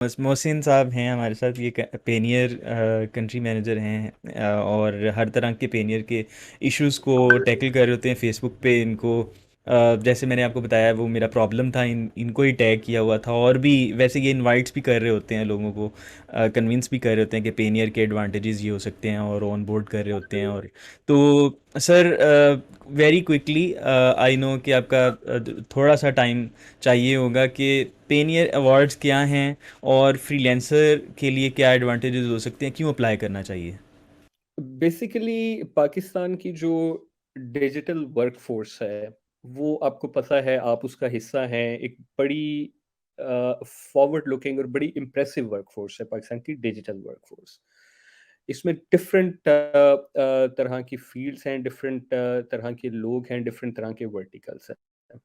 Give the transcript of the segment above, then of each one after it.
मोहसिन साहब हैं हमारे साथ, ये पेनियर कंट्री मैनेजर हैं, और हर तरह के पेनियर के इश्यूज़ को टैकल कर रहे होते हैं फेसबुक पे इनको। जैसे मैंने आपको बताया, वो मेरा प्रॉब्लम था, इनको ही टैग किया हुआ था। और भी वैसे ये इनवाइट्स भी कर रहे होते हैं लोगों को, कन्विंस भी कर रहे होते हैं कि पेनियर के एडवांटेजेस ये हो सकते हैं, और ऑन बोर्ड कर रहे होते हैं। और तो सर, वेरी क्विकली, आई नो कि आपका थोड़ा सा टाइम चाहिए होगा, कि पेनियर अवार्ड्स क्या हैं और फ्रीलांसर के लिए क्या एडवांटेजेस हो सकते हैं, क्यों अप्लाई करना चाहिए? बेसिकली पाकिस्तान की जो डिजिटल वर्कफोर्स है, वो आपको पता है, आप उसका हिस्सा हैं। एक बड़ी फॉरवर्ड लुकिंग और बड़ी इम्प्रेसिव वर्कफोर्स है पाकिस्तान की डिजिटल वर्कफोर्स। इसमें डिफरेंट तरह की फील्ड्स हैं, डिफरेंट तरह के लोग हैं, डिफरेंट तरह के वर्टिकल्स हैं।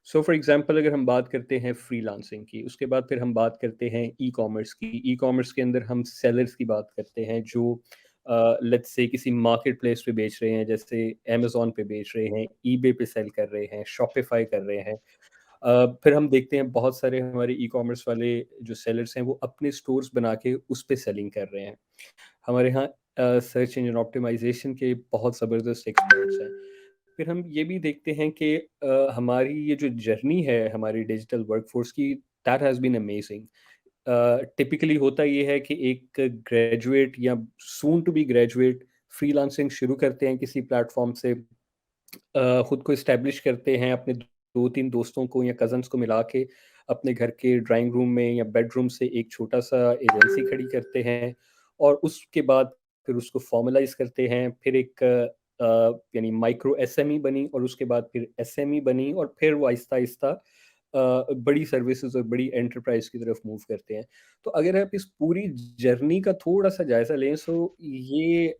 सो फॉर एग्जांपल, अगर हम बात करते हैं फ्रीलांसिंग की, उसके बाद फिर हम बात करते हैं ई कॉमर्स की। ई कॉमर्स के अंदर हम सेलर्स की बात करते हैं जो लेट्स से किसी मार्केट प्लेस पे बेच रहे हैं, जैसे अमेज़न पे बेच रहे हैं, ईबे पे सेल कर रहे हैं, शॉपिफ़ाई कर रहे हैं। फिर हम देखते हैं बहुत सारे हमारे ई कॉमर्स वाले जो सेलर्स हैं, वो अपने स्टोर्स बना के उस पे सेलिंग कर रहे हैं। हमारे यहाँ सर्च इंजन ऑप्टिमाइज़ेशन के बहुत ज़बरदस्त एक्सपर्ट्स हैं। फिर हम ये भी देखते हैं कि हमारी ये जो जर्नी है हमारी डिजिटल वर्कफ़ोर्स की, that has been amazing. Typically होता ये है कि एक ग्रेजुएट या soon to be graduate freelancing शुरू करते हैं किसी प्लेटफ़ॉर्म से, खुद को एस्टेब्लिश करते हैं, अपने 2-3 दोस्तों को या कज़िन्स को मिला के अपने घर के ड्राइंग रूम में या बेडरूम से एक छोटा-सा एजेंसी खड़ी करते हैं, और उसके बाद फिर उसको फ़ॉर्मलाइज़ करते हैं। फिर एक यानी माइक्रो एसएमई बनी, और उसके बाद फिर एसएमई बनी, और फिर वो आहिस्ता-आहिस्ता बड़ी सर्विसेज़ और बड़ी एंटरप्राइज़ की तरफ मूव करते हैं। तो अगर आप इस पूरी जर्नी का थोड़ा-सा जायज़ा लें, सो ये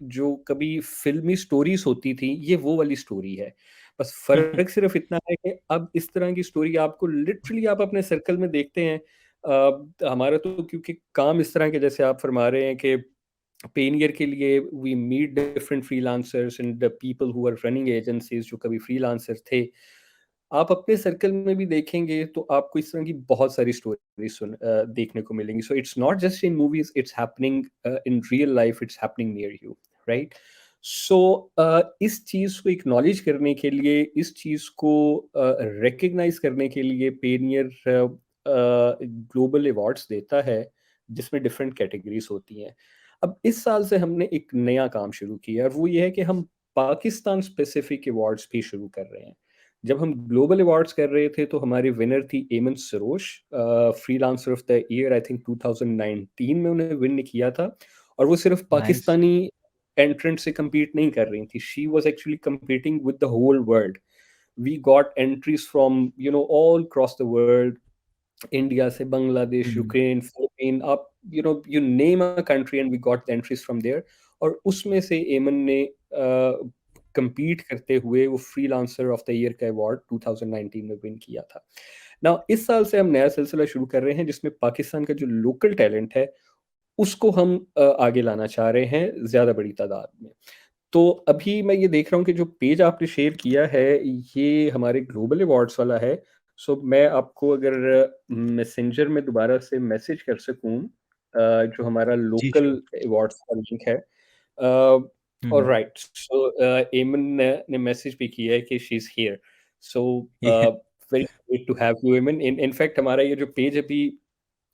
जो कभी फ़िल्मी स्टोरीज़ होती थी, ये वो वाली स्टोरी है। बस फ़र्क सिर्फ़ इतना है कि अब इस तरह की स्टोरी आपको लिटरली आप अपने सर्कल में देखते हैं। हमारा तो क्योंकि काम इस तरह के, जैसे आप फ़रमा रहे हैं कि पेनियर के लिए we meet different freelancers and the people who are running agencies, जो कभी फ्रीलांसर थे। आप अपने सर्कल में भी देखेंगे तो आपको इस तरह की बहुत सारी स्टोरी देखने को मिलेंगी। So it's not just in movies, it's happening in real life, it's happening near you, right? So इस चीज़ को एक्नॉलेज करने के लिए, इस चीज़ को रिकग्नाइज करने के लिए पेनियर ग्लोबल अवार्ड्स देता है, जिसमें डिफरेंट कैटेगरीज होती हैं। अब इस साल से हमने एक नया काम शुरू किया, और वो ये है कि हम पाकिस्तान स्पेसिफिक अवार्ड्स भी शुरू कर रहे हैं। जब हम ग्लोबल अवार्ड्स कर रहे थे तो हमारी विनर थी एमन Sarosh, freelancer of the year, I think 2019 में उन्हें विन किया था। और वो सिर्फ नाइस। पाकिस्तानी एंट्रेंट से compete नहीं कर रही थी, she was actually competing with the whole world. We got entries from all across the world, India से, बांग्लादेश, यूक्रेन, फिलीपीन, आप you name a country and we got the entries from there. और उसमें से एमन ने compete करते हुए वो freelancer of the year का अवार्ड 2019 में विन किया था। नाउ इस साल से हम नया सिलसिला शुरू कर रहे हैं, जिसमें पाकिस्तान का जो लोकल टैलेंट है उसको हम आगे लाना चाह रहे हैं ज़्यादा बड़ी तादाद में। तो अभी मैं ये देख रहा हूँ कि जो पेज आपने शेयर किया है, ये हमारे ग्लोबल अवार्ड्स वाला है। सो मैं आपको अगर मैसेंजर में दोबारा से मैसेज कर सकूँ, जो हमारा जी, लोकल श्योर। अवार्ड्स का लिंक है। ऑलराइट, सो एमन ने मैसेज भी किया है कि she is here. So very great to have you Aiman. In in fact हमारा ये जो पेज अभी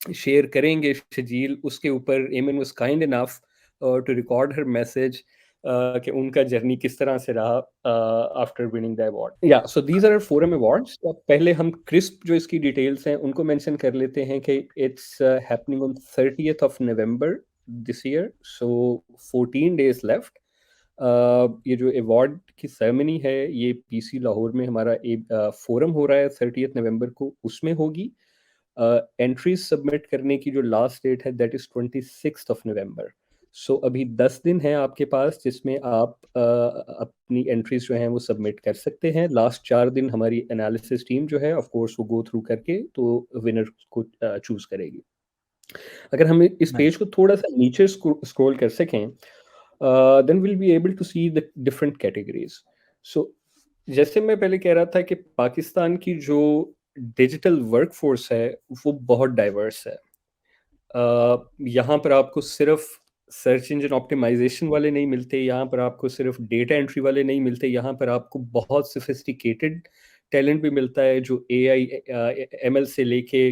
शेयर करेंगे शजील, उसके ऊपर Aiman was kind enough to record her message, कि उनका जर्नी किस तरह से रहा आफ्टर विनिंग द अवार्ड। या so these are forum awards. पहले हम क्रिस्प जो इसकी डिटेल्स हैं उनको मेंशन कर लेते हैं कि it's happening on 30th of November this year, so 14 days left. ये जो अवार्ड की सेरेमनी है, ये पीसी लाहौर में हमारा एक फोरम हो रहा है 30th नवंबर को, उसमें होगी। एंट्रीज सबमिट करने की जो लास्ट डेट है, that is 26th of November. So अभी 10 दिन है आपके पास, जिसमें आप अपनी एंट्रीज जो हैं वो सबमिट कर सकते हैं। लास्ट 4 दिन हमारी एनालिसिस टीम जो है, ऑफ कोर्स, वो गो थ्रू करके तो विनर को चूज करेगी। अगर हम इस पेज को थोड़ा सा नीचे स्क्रॉल कर सकें, then will be able to see the different categories. So जैसे मैं पहले कह रहा था कि पाकिस्तान की जो डिजिटल वर्कफोर्स है वो बहुत डाइवर्स है। यहाँ पर आपको सिर्फ सर्च इंजन ऑप्टिमाइजेशन वाले नहीं मिलते, यहाँ पर आपको सिर्फ डेटा एंट्री वाले नहीं मिलते, यहाँ पर आपको बहुत सोफिस्टिकेटेड टैलेंट भी मिलता है जो एआई एमएल से लेके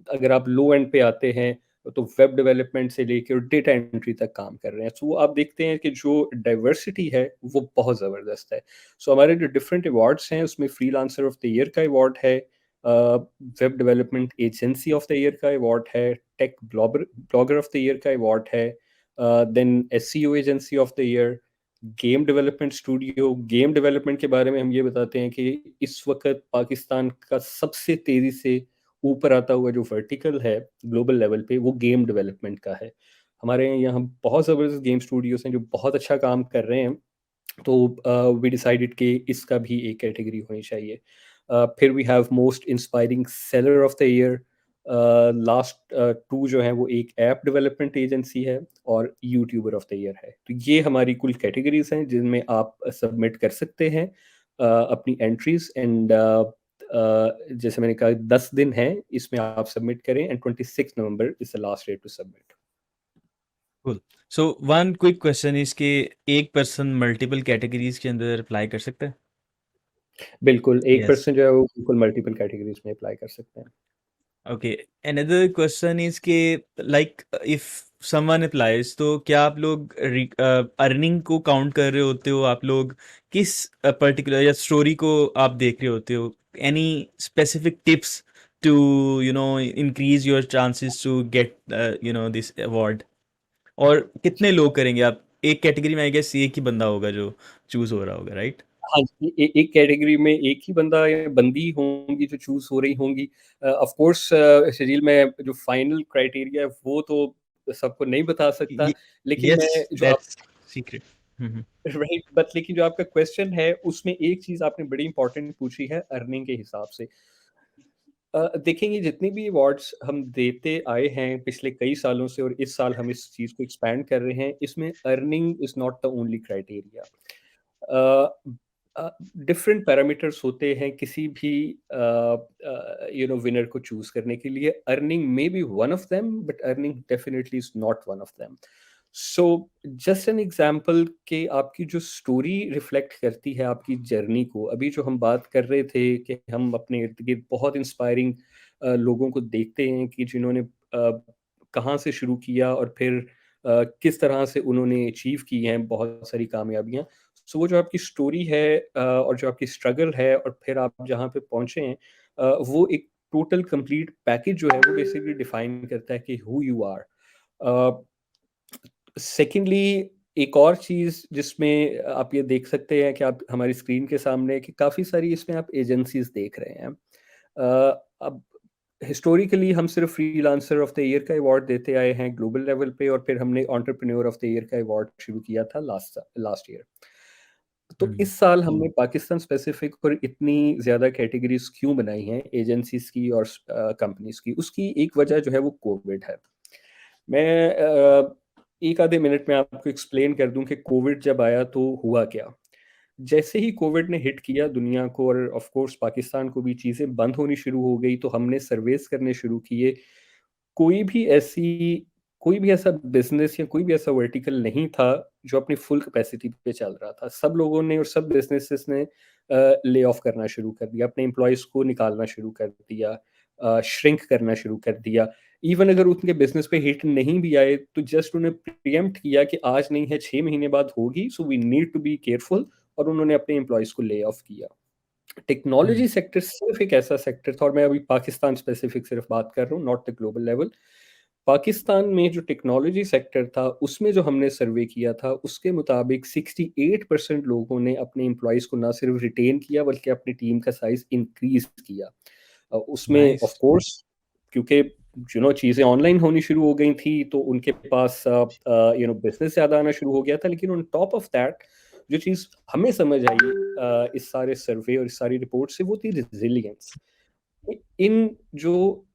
अगर आप लो एंड पे आते हैं तो वेब डेवलपमेंट से लेके और डेटा एंट्री तक काम कर रहे हैं। सो आप देखते हैं कि जो डाइवर्सिटी है वो बहुत ज़बरदस्त है। सो हमारे जो डिफरेंट अवार्ड्स हैं उसमें फ्रीलांसर ऑफ द ईयर का अवार्ड है, web development agency of the year का अवार्ड है, tech blogger blogger of the year का अवार्ड है, then SEO agency of the year, game development studio. Game development के बारे में हम ये बताते हैं कि इस वक्त पाकिस्तान का सबसे तेजी से ऊपर आता हुआ जो वर्टिकल है ग्लोबल लेवल पे वो गेम डेवलपमेंट का है। हमारे यहाँ बहुत ज़बरदस्त गेम स्टूडियोज हैं जो बहुत अच्छा काम कर रहे हैं। तो वी डिसाइडेड कि इसका भी एक कैटेगरी होनी चाहिए। फिर we have most inspiring seller of the year. Last two जो हैं वो एक ऐप डेवलपमेंट एजेंसी है और यूट्यूबर ऑफ द ईयर है। तो ये हमारी कुल कैटेगरीज हैं जिनमें आप सबमिट कर सकते हैं अपनी एंट्रीज एंड जैसे मैंने कहा 10 दिन है इसमें आप सबमिट करें and 26 November is the last date to submit. Cool. So one quick question is कि एक पर्सन मल्टीपल कैटेगरीज के अंदर अप्लाई कर सकता है? बिल्कुल, एक यस। पर्सन जो है वो बिल्कुल मल्टीपल कैटेगरीज में अप्लाई कर सकते हैं। ओके, another question is कि like if someone applies तो क्या आप लोग अर्निंग को काउंट कर रहे होते हो? आप लोग किस पर्टिकुलर या स्टोरी को आप देख रहे होते हो? Any specific tips to increase your chances to get this award? और कितने लोग करेंगे आप? एक कैटेगरी में आई गेस एक ही बंदा होगा जो चूज हो रहा होगा, राइट? हाँ जी, एक कैटेगरी में एक ही बंदा या बंदी होंगी जो चूज़ हो रही होंगी। ऑफ़ कोर्स शजील मैं जो फाइनल क्राइटेरिया है वो तो सबको नहीं बता सकता, लेकिन यस, मैं जो आप that's secret. Hmm. Right but लेकिन जो आपका क्वेश्चन है उसमें एक चीज़ आपने बड़ी इंपॉर्टेंट पूछी है अर्निंग के हिसाब से। देखेंगे जितने भी अवार्ड्स हम देते आए हैं पिछले कई सालों से और इस साल हम इस चीज़ को एक्सपैंड कर रहे हैं, इसमें earning is not the only criteria. Different parameters होते हैं किसी भी विनर को चूज करने के लिए। Earning may be one of them but earning definitely is not one of them. So just an example कि आपकी जो स्टोरी रिफ्लेक्ट करती है आपकी जर्नी को। अभी जो हम बात कर रहे थे कि हम अपने इर्द गिर्द बहुत इंस्पायरिंग लोगों को देखते हैं कि जिन्होंने कहाँ से शुरू किया और फिर किस तरह से उन्होंने अचीव की हैं बहुत सारी कामयाबियां। सो वो जो आपकी स्टोरी है और जो आपकी स्ट्रगल है और फिर आप जहाँ पे पहुँचे हैं, वो एक टोटल कंप्लीट पैकेज जो है वो बेसिकली डिफाइन करता है कि हु यू आर। सेकेंडली एक और चीज़ जिसमें आप ये देख सकते हैं कि आप हमारी स्क्रीन के सामने कि काफ़ी सारी इसमें आप एजेंसीज देख रहे हैं। अब हिस्टोरिकली हम सिर्फ फ्रीलांसर ऑफ द ईयर का अवार्ड देते आए हैं ग्लोबल लेवल पे और फिर हमने एंटरप्रेन्योर ऑफ द ईयर का अवार्ड शुरू किया था लास्ट लास्ट ईयर। तो हम्म। इस साल हमने पाकिस्तान स्पेसिफिक पर इतनी ज़्यादा कैटेगरीज क्यों बनाई हैं एजेंसीज की और कंपनीज की, उसकी एक वजह जो है वो कोविड है। मैं एक आधे मिनट में आपको एक्सप्लेन कर दूं कि कोविड जब आया तो हुआ क्या। जैसे ही कोविड ने हिट किया दुनिया को और ऑफ कोर्स पाकिस्तान को भी चीज़ें बंद होनी शुरू हो गई तो हमने सर्वेस करने शुरू किए। कोई भी ऐसी कोई भी ऐसा बिज़नेस या कोई भी ऐसा वर्टिकल नहीं था जो अपनी फुल कैपेसिटी पे चल रहा था। सब लोगों ने और सब बिज़नेसेस ने ले ऑफ करना शुरू कर दिया, अपने एम्प्लॉइज़ को निकालना शुरू कर दिया, श्रिंक करना शुरू कर दिया। इवन अगर उनके बिज़नेस पे हिट नहीं भी आए तो जस्ट उन्हें प्रीएम्प्ट किया कि आज नहीं है 6 महीने बाद होगी, so we need to be careful, और उन्होंने अपने एम्प्लॉइज़ को ले ऑफ किया। हम्म। टेक्नोलॉजी सेक्टर सिर्फ एक ऐसा सेक्टर था और मैं अभी पाकिस्तान स्पेसिफिक सिर्फ बात कर रहा हूँ, not the global level. Pakistan में जो टेक्नोलॉजी सेक्टर था उसमें जो हमने सर्वे किया था उसके मुताबिक 68% लोगों ने अपने एम्प्लॉयज़ को ना सिर्फ रिटेन किया बल्कि अपनी टीम का साइज इंक्रीज किया। उसमें ऑफ नाइस। कोर्स क्योंकि चीज़ें ऑनलाइन होनी शुरू हो गई थी तो उनके पास बिजनेस ज़्यादा आना शुरू हो गया था, लेकिन ऑन टॉप ऑफ दैट जो चीज़ हमें समझ आई इस सारे सर्वे और इस सारी रिपोर्ट से वो थी रिजिलियंस। इन जो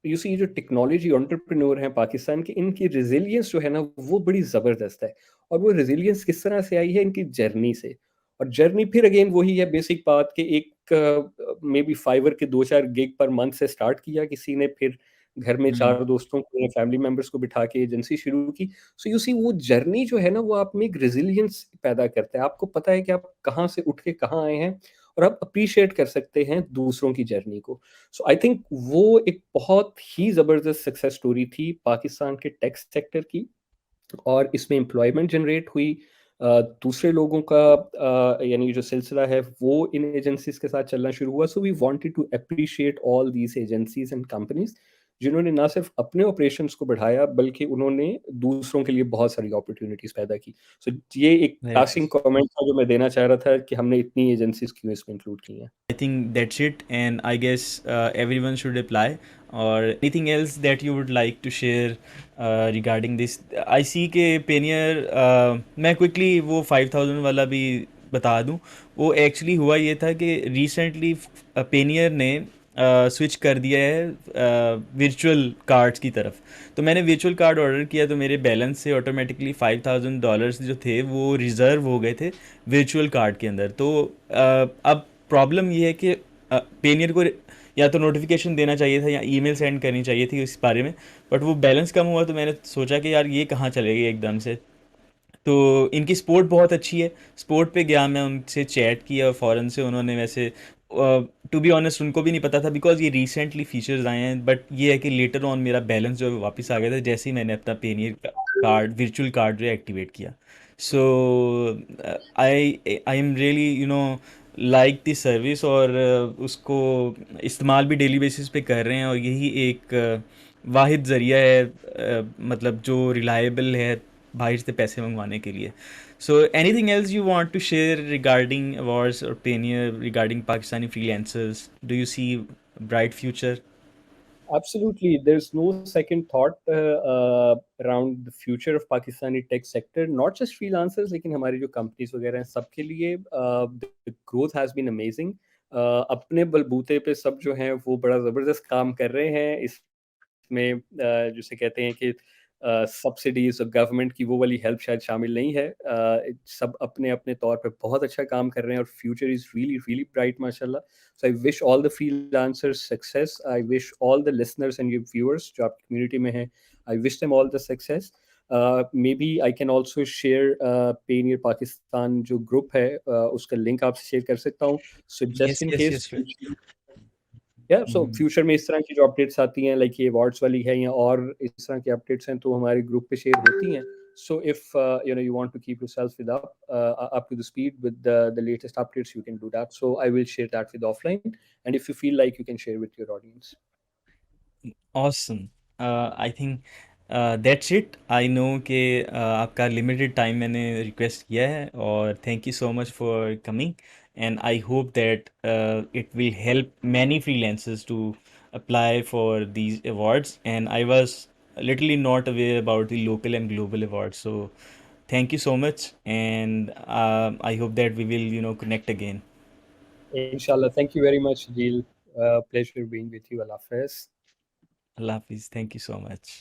यू सी जो टेक्नोलॉजी एंटरप्रेन्योर हैं पाकिस्तान के, इनकी रेजिलियंस जो है ना वो बड़ी ज़बरदस्त है। और वो रेजिलियंस किस तरह से आई है, इनकी जर्नी से। और जर्नी फिर अगेन वही है बेसिक बात कि एक मे बी फाइवर के 2-4 गिग पर मंथ से स्टार्ट किया किसी ने, फिर घर में हम्म। 4 दोस्तों को या फैमिली मेंबर्स को बिठा के एजेंसी शुरू की। सो यू सी वो जर्नी जो है ना, वो आप में एक रेज़िलियंस पैदा करता है। आपको पता है कि आप कहाँ से उठ के कहाँ आए हैं और आप एप्रिशिएट कर सकते हैं दूसरों की जर्नी को। सो आई थिंक वो एक बहुत ही ज़बरदस्त सक्सेस स्टोरी थी पाकिस्तान के टेक सेक्टर की, और इसमें एम्प्लॉयमेंट जनरेट हुई। दूसरे लोगों का यानी जो सिलसिला है वो इन एजेंसीज़ के साथ चलना शुरू हुआ। So we wanted to appreciate all these agencies and companies जिन्होंने ना सिर्फ अपने ऑपरेशंस को बढ़ाया, बल्कि उन्होंने दूसरों के लिए बहुत सारी अपॉर्च्युनिटीज़ पैदा की। सो ये एक वेरी पासिंग कमेंट था जो मैं देना चाह रहा था कि हमने इतनी एजेंसीज़ क्यों इसमें इंक्लूड की हैं। I think that's it, and I guess everyone should apply. Or anything else that you would like to share regarding this? I see के पेनियर मैं क्विकली वो 5000 वाला भी बता दूं। वो एक्चुअली हुआ ये था कि रिसेंटली पेनियर ने स्विच कर दिया है वर्चुअल कार्ड्स की तरफ। तो मैंने वर्चुअल कार्ड ऑर्डर किया तो मेरे बैलेंस से ऑटोमेटिकली $5000 जो थे वो रिज़र्व हो गए थे वर्चुअल कार्ड के अंदर। तो अब प्रॉब्लम ये है कि पेनियर को या तो नोटिफिकेशन देना चाहिए था या ईमेल सेंड करनी चाहिए थी इस बारे में, बट वो बैलेंस कम हुआ तो मैंने सोचा कि यार ये कहाँ चलेगी एकदम से। तो इनकी सपोर्ट बहुत अच्छी है। सपोर्ट पे गया, मैं उनसे चैट किया और फ़ौरन से उन्होंने वैसे टू बी ऑनेस्ट उनको भी नहीं पता था बिकॉज ये रिसेंटली फीचर्स आए हैं, बट ये है कि लेटर ऑन मेरा बैलेंस जो है वो वापस आ गया था जैसे ही मैंने अपना पेनियर कार्ड वर्चुअल कार्ड जो है एक्टिवेट किया। So I am really like this service, और उसको इस्तेमाल भी डेली बेसिस पे कर रहे हैं, और यही एक वाहिद ज़रिया है मतलब जो रिलायबल है बाहर से पैसे मंगवाने के लिए। So anything else you want to share regarding awards और Payoneer regarding Pakistani freelancers? Do you see bright future? Absolutely, there's no second thought around the future of Pakistani tech sector. Not just freelancers, लेकिन हमारी जो companies वगैरह हैं सबके लिए the growth has been amazing. अपने बलबूते पे सब जो हैं वो बड़ा ज़बरदस्त काम कर रहे हैं। इसमें जिसे कहते हैं कि सब्सिडीज़ और गवर्नमेंट की वो वाली हेल्प शायद शामिल नहीं है। सब अपने-अपने तौर पे बहुत अच्छा काम कर रहे हैं और future is really really bright माशाल्लाह। So I wish all the freelancers success. I wish all the listeners and your viewers जो आपकी community में हैं, I wish them all the success. Maybe I can also share Payoneer Pakistan जो group है उसका link आपसे share कर सकता हूँ. So yes just in yes case yes. या सो फ्यूचर में इस तरह की जो अपडेट्स आती हैं लाइक ये अवार्ड्स वाली है या और इस तरह की अपडेट्स हैं तो हमारे ग्रुप पे शेयर होती हैं. So if you want to keep yourself up to the speed with the latest updates, you can do that. So I will share that with offline, and if you feel like you can share with your audience. Awesome. I think that's it. I know कि आपका limited time मैंने request किया है, और thank you so much for coming, and I hope that it will help many freelancers to apply for these awards, and I was literally not aware about the local and global awards. So thank you so much, and I hope that we will connect again. Inshallah. Thank you very much, Jil. Pleasure being with you. Allah Hafiz. Allah Hafiz. Thank you so much.